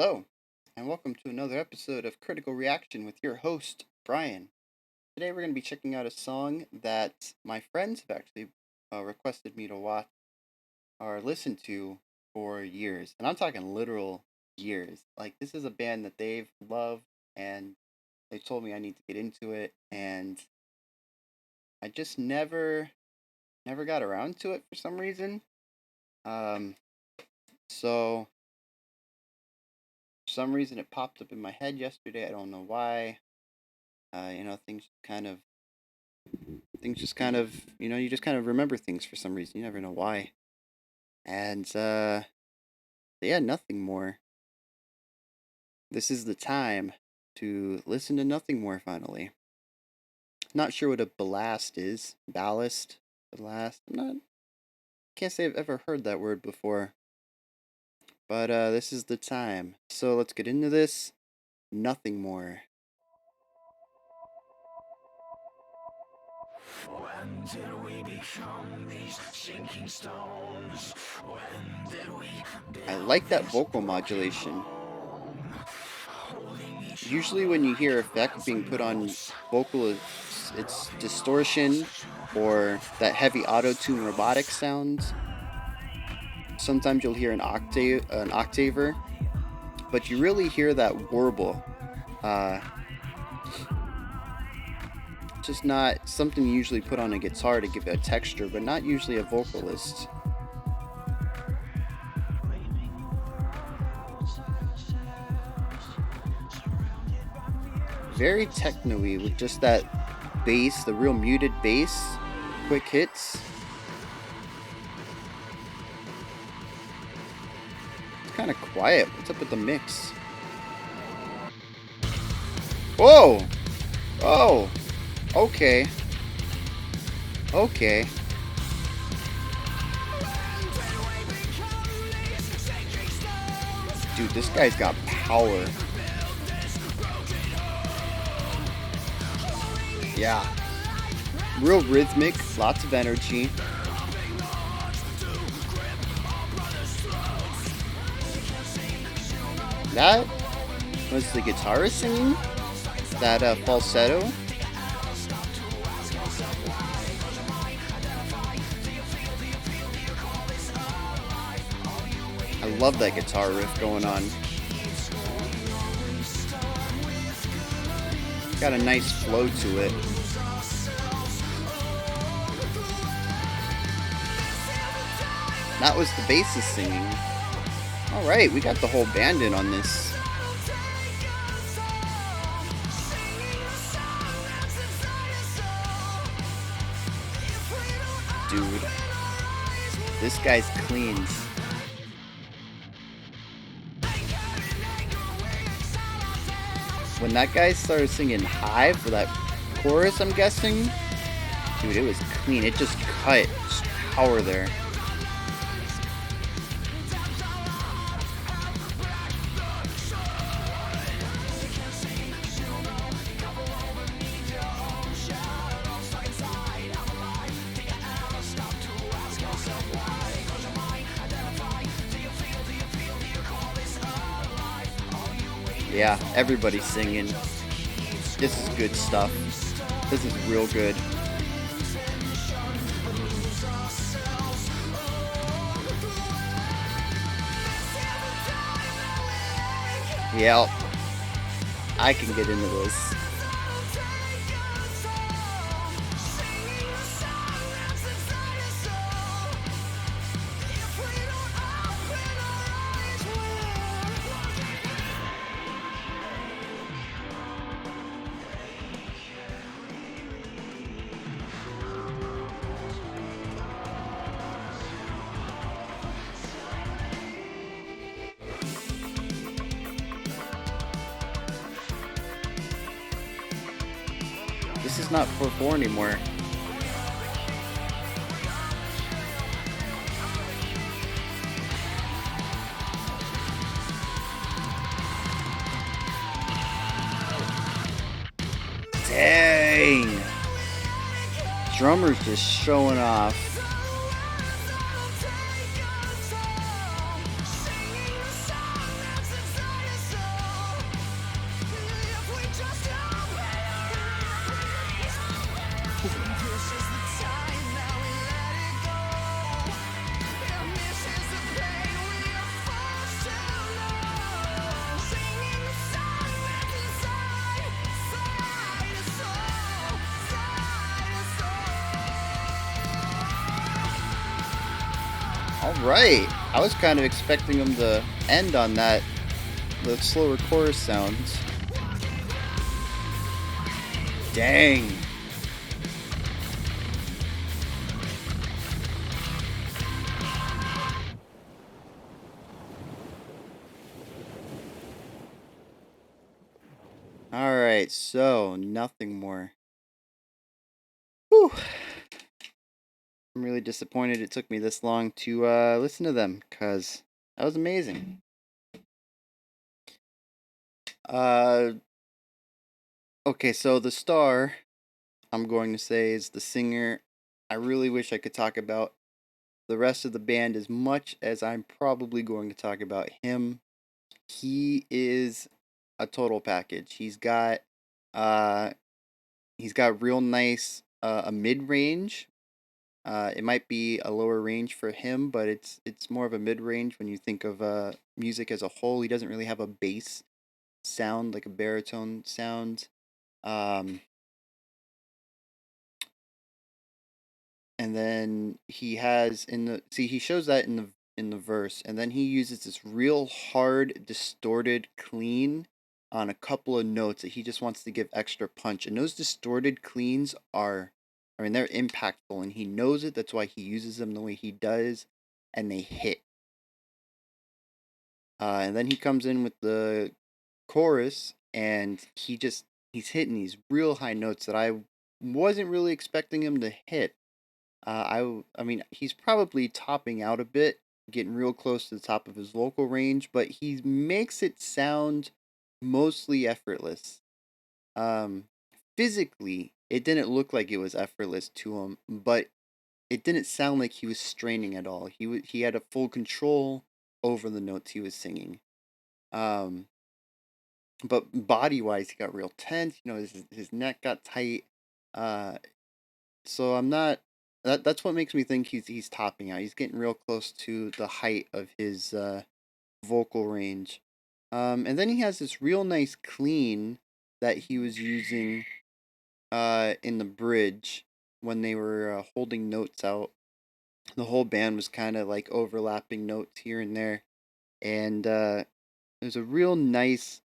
Hello, and welcome to another episode of Critical Reaction with your host, Bryan. Today we're going to be checking out a song that my friends have actually requested me to watch or listen to for years. And I'm talking literal years. Like, this is a band that they've loved, and they told me I need to get into it, and I just never got around to it for some reason. So for some reason it popped up in my head yesterday. I don't know why. Things just kind of, you just kind of remember things for some reason. You never know why. And yeah, nothing more. This is the time to listen to Nothing More finally. Not sure what a ballast is. Ballast, ballast. Can't say I've ever heard that word before. But this is the time. So let's get into this. Nothing More. When did we become these sinking stones? When did we I like that vocal modulation. Usually when you hear effect being put on vocal, it's distortion or that heavy auto-tune robotic sounds. Sometimes you'll hear an octaver, but you really hear that warble. Just not something you usually put on a guitar to give it a texture, but not usually a vocalist. Very techno-y with just that bass, the real muted bass, quick hits. It's kind of quiet. What's up with the mix? Whoa! Oh! Okay. Okay. Dude, this guy's got power. Yeah. Real rhythmic, lots of energy. That was the guitarist singing? That falsetto? I love that guitar riff going on. Got a nice flow to it. That was the bassist singing. Alright, we got the whole band in on this. Dude, this guy's clean. When that guy started singing high for that chorus, I'm guessing, dude, it was clean. It just cut. Just power there. Yeah, everybody's singing. This is good stuff. This is real good. Yep. I can get into this. This is not 4/4 anymore. Dang! Drummer's just showing off. All right. I was kind of expecting him to end on that, the slower chorus sounds. Dang. All right. So nothing more. Whew. I'm really disappointed it took me this long to listen to them because that was amazing. Uh, okay, so the star I'm going to say is the singer. I really wish I could talk about the rest of the band as much as I'm probably going to talk about him. He is a total package. Uh he's got real nice a mid range. It might be a lower range for him, but it's more of a mid range when you think of music as a whole. He doesn't really have a bass sound like a baritone sound. Um, and then he has in the see he shows that in the verse, and then he uses this real hard distorted clean on a couple of notes that he just wants to give extra punch, and those distorted cleans are, I mean, they're impactful, and he knows it. That's why he uses them the way he does, and they hit. And then he comes in with the chorus, and he's hitting these real high notes that I wasn't really expecting him to hit. I mean, he's probably topping out a bit, getting real close to the top of his vocal range, but he makes it sound mostly effortless. Um, Physically, it didn't look like it was effortless to him, but it didn't sound like he was straining at all. He had a full control over the notes he was singing. Um, but body wise, he got real tense. You know, his neck got tight. Uh, So I'm not. That's what makes me think he's topping out. He's getting real close to the height of his vocal range. And then he has this real nice clean that he was using in the bridge when they were holding notes out. The whole band was kind of like overlapping notes here and there, and it was a real nice,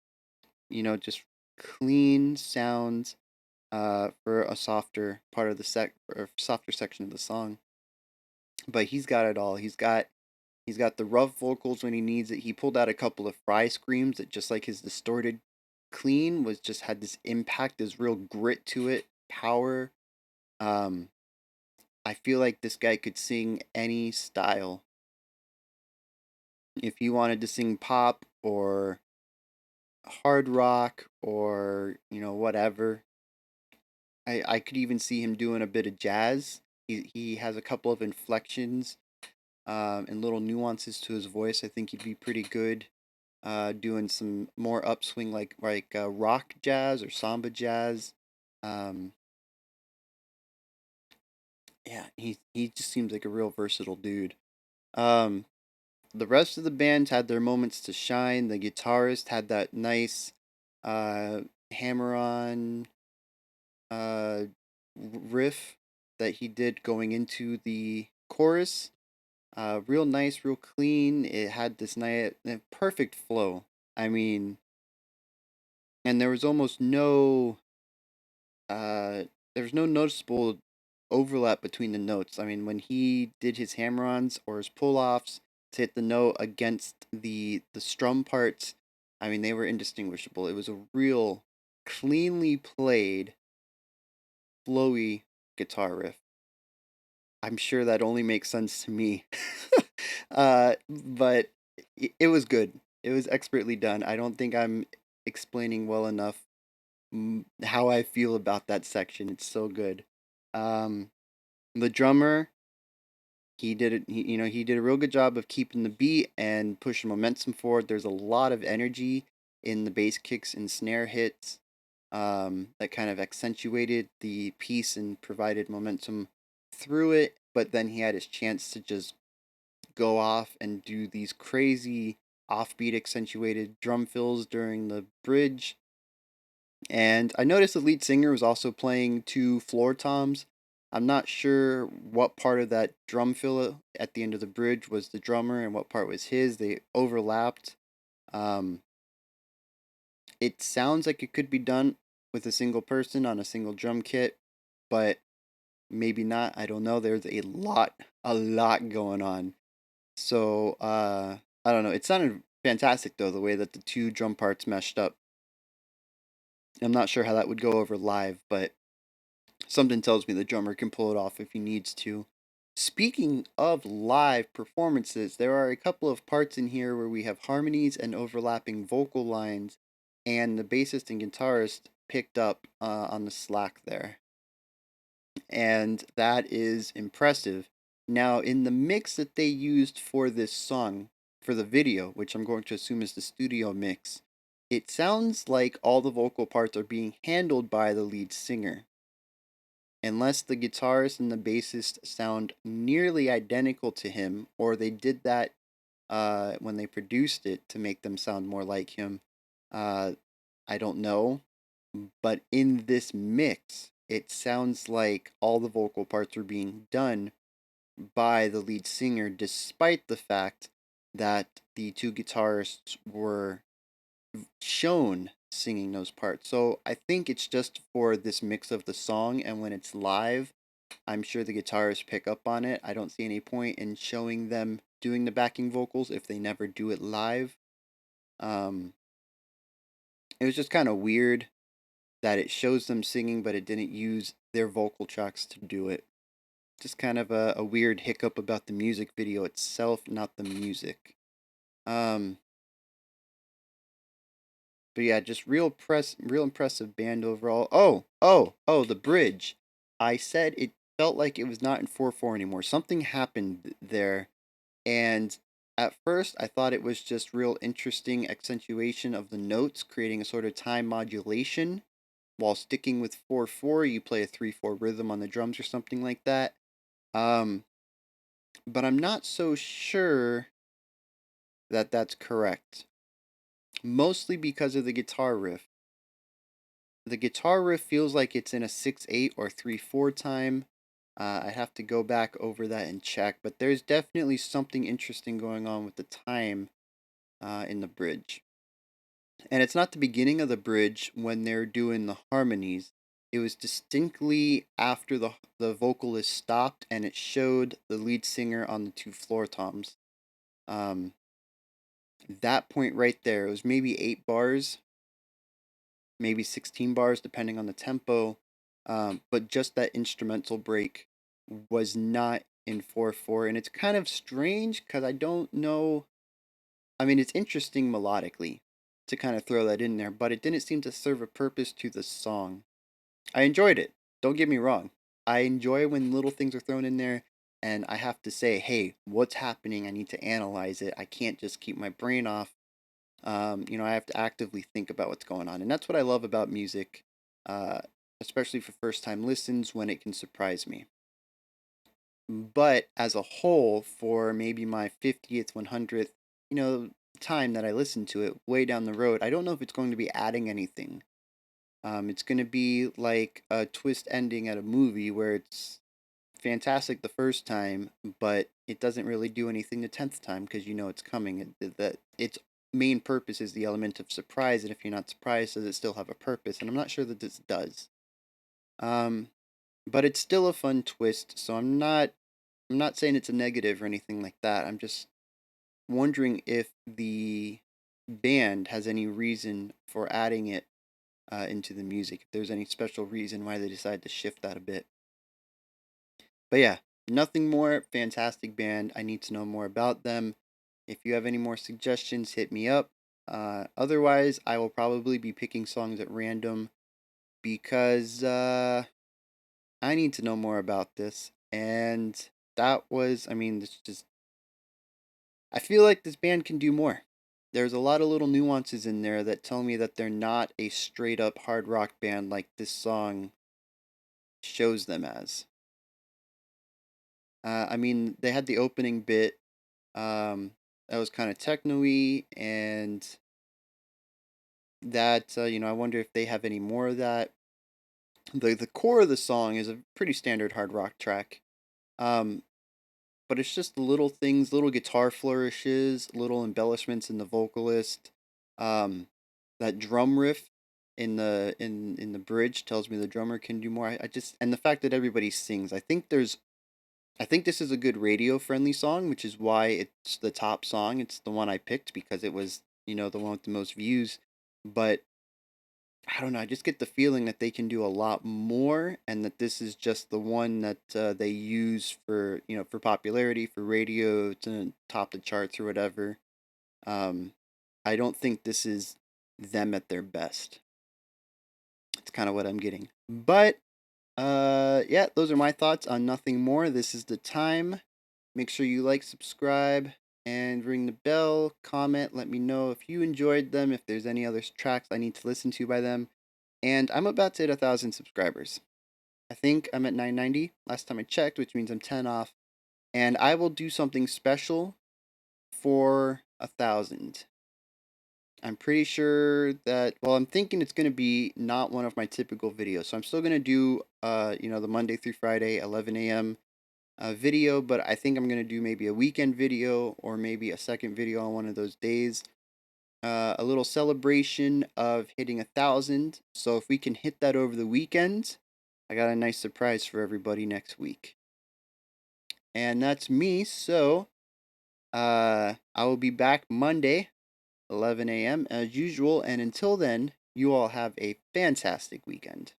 just clean sound for a softer part of the or softer section of the song. But he's got it all. He's got the rough vocals when he needs it. He pulled out a couple of fry screams that just like his distorted clean was just had this impact, this real grit to it, power. Um, I feel like this guy could sing any style. If he wanted to sing pop or hard rock or whatever, I could even see him doing a bit of jazz. He has a couple of inflections and little nuances to his voice. I think he'd be pretty good doing some more upswing like rock jazz or samba jazz. Um, yeah, he just seems like a real versatile dude. Um, the rest of the band had their moments to shine. The guitarist had that nice uh, hammer on uh, riff that he did going into the chorus. Real nice, real clean. It had this nice, perfect flow. I mean, and uh, there was no noticeable overlap between the notes. I mean, when he did his hammer-ons or his pull-offs to hit the note against the strum parts, I mean, they were indistinguishable. It was a real cleanly played, flowy guitar riff. I'm sure that only makes sense to me. But it was good. It was expertly done. I don't think I'm explaining well enough how I feel about that section. It's so good. Um, the drummer, he did it. He did a real good job of keeping the beat and pushing momentum forward. There's a lot of energy in the bass kicks and snare hits that kind of accentuated the piece and provided momentum through it. But then he had his chance to just go off and do these crazy offbeat accentuated drum fills during the bridge. And I noticed the lead singer was also playing two floor toms. I'm not sure what part of that drum fill at the end of the bridge was the drummer and what part was his. They overlapped. Um, it sounds like it could be done with a single person on a single drum kit, but maybe not. I don't know. There's a lot going on. So, I don't know. It sounded fantastic though, the way that the two drum parts meshed up. I'm not sure how that would go over live, but something tells me the drummer can pull it off if he needs to. Speaking of live performances, there are a couple of parts in here where we have harmonies and overlapping vocal lines, and the bassist and guitarist picked up on the slack there. And that is impressive. Now, in the mix that they used for this song, for the video, which I'm going to assume is the studio mix, it sounds like all the vocal parts are being handled by the lead singer. Unless the guitarist and the bassist sound nearly identical to him, or they did that when they produced it to make them sound more like him, uh, I don't know. But in this mix, it sounds like all the vocal parts are being done by the lead singer, despite the fact that the two guitarists were shown singing those parts. So I think it's just for this mix of the song, and when it's live, I'm sure the guitarists pick up on it. I don't see any point in showing them doing the backing vocals if they never do it live. Um, it was just kind of weird that it shows them singing, but it didn't use their vocal tracks to do it. Just kind of a weird hiccup about the music video itself, not the music. Um, but yeah, just real impressive band overall. Oh, the bridge. I said it felt like it was not in 4/4 anymore. Something happened there, and at first I thought it was just real interesting accentuation of the notes, creating a sort of time modulation while sticking with 4/4. You play a 3/4 rhythm on the drums or something like that. Um, but I'm not so sure that that's correct. Mostly because of the guitar riff. The guitar riff feels like it's in a 6/8 or 3/4 time. I have to go back over that and check, but there's definitely something interesting going on with the time in the bridge. And it's not the beginning of the bridge when they're doing the harmonies. It was distinctly after the vocalist stopped and it showed the lead singer on the two floor toms. Um, that point right there, it was maybe 8 bars, maybe 16 bars, depending on the tempo. But just that instrumental break was not in 4/4. And it's kind of strange because I don't know. I mean, it's interesting melodically to kind of throw that in there, but it didn't seem to serve a purpose to the song. I enjoyed it. Don't get me wrong. I enjoy when little things are thrown in there and I have to say, hey, what's happening? I need to analyze it. I can't just keep my brain off. I have to actively think about what's going on. And that's what I love about music, uh, especially for first time listens when it can surprise me. But as a whole, for maybe my 50th, 100th, time that I listen to it way down the road, I don't know if it's going to be adding anything. It's going to be like a twist ending at a movie where it's fantastic the first time, but it doesn't really do anything the 10th time because you know it's coming. That its main purpose is the element of surprise, and if you're not surprised, does it still have a purpose? And I'm not sure that this does. Um, but it's still a fun twist, so I'm not saying it's a negative or anything like that. I'm just wondering if the band has any reason for adding it into the music. If there's any special reason why they decided to shift that a bit. But yeah, nothing more. Fantastic band. I need to know more about them. If you have any more suggestions, hit me up. Otherwise, I will probably be picking songs at random because I need to know more about this. And I mean, it's just, I feel like this band can do more. There's a lot of little nuances in there that tell me that they're not a straight up hard rock band like this song shows them as. I mean, they had the opening bit that was kind of techno-y, and that I wonder if they have any more of that. The core of the song is a pretty standard hard rock track. Um, but it's just little things, little guitar flourishes, little embellishments in the vocalist. Um, that drum riff in the bridge tells me the drummer can do more. I just, and the fact that everybody sings. I think this is a good radio friendly song, which is why it's the top song. It's the one I picked because it was, the one with the most views. But I don't know. I just get the feeling that they can do a lot more, and that this is just the one that they use for for popularity, for radio to top the charts or whatever. Um, I don't think this is them at their best. It's kind of what I'm getting. But yeah, those are my thoughts on Nothing More. This is the time. Make sure you like, subscribe, and ring the bell. Comment. Let me know if you enjoyed them. If there's any other tracks I need to listen to by them. And I'm about to hit 1,000 subscribers. I think I'm at 990 last time I checked, which means I'm 10 off. And I will do something special for 1,000. I'm pretty sure that, well, I'm thinking it's going to be not one of my typical videos. So I'm still going to do, the Monday through Friday, 11 a.m. Video, but I think I'm going to do maybe a weekend video or maybe a second video on one of those days. A little celebration of hitting 1,000. So if we can hit that over the weekend, I got a nice surprise for everybody next week. And that's me. So I will be back Monday, 11 a.m. as usual. And until then, you all have a fantastic weekend.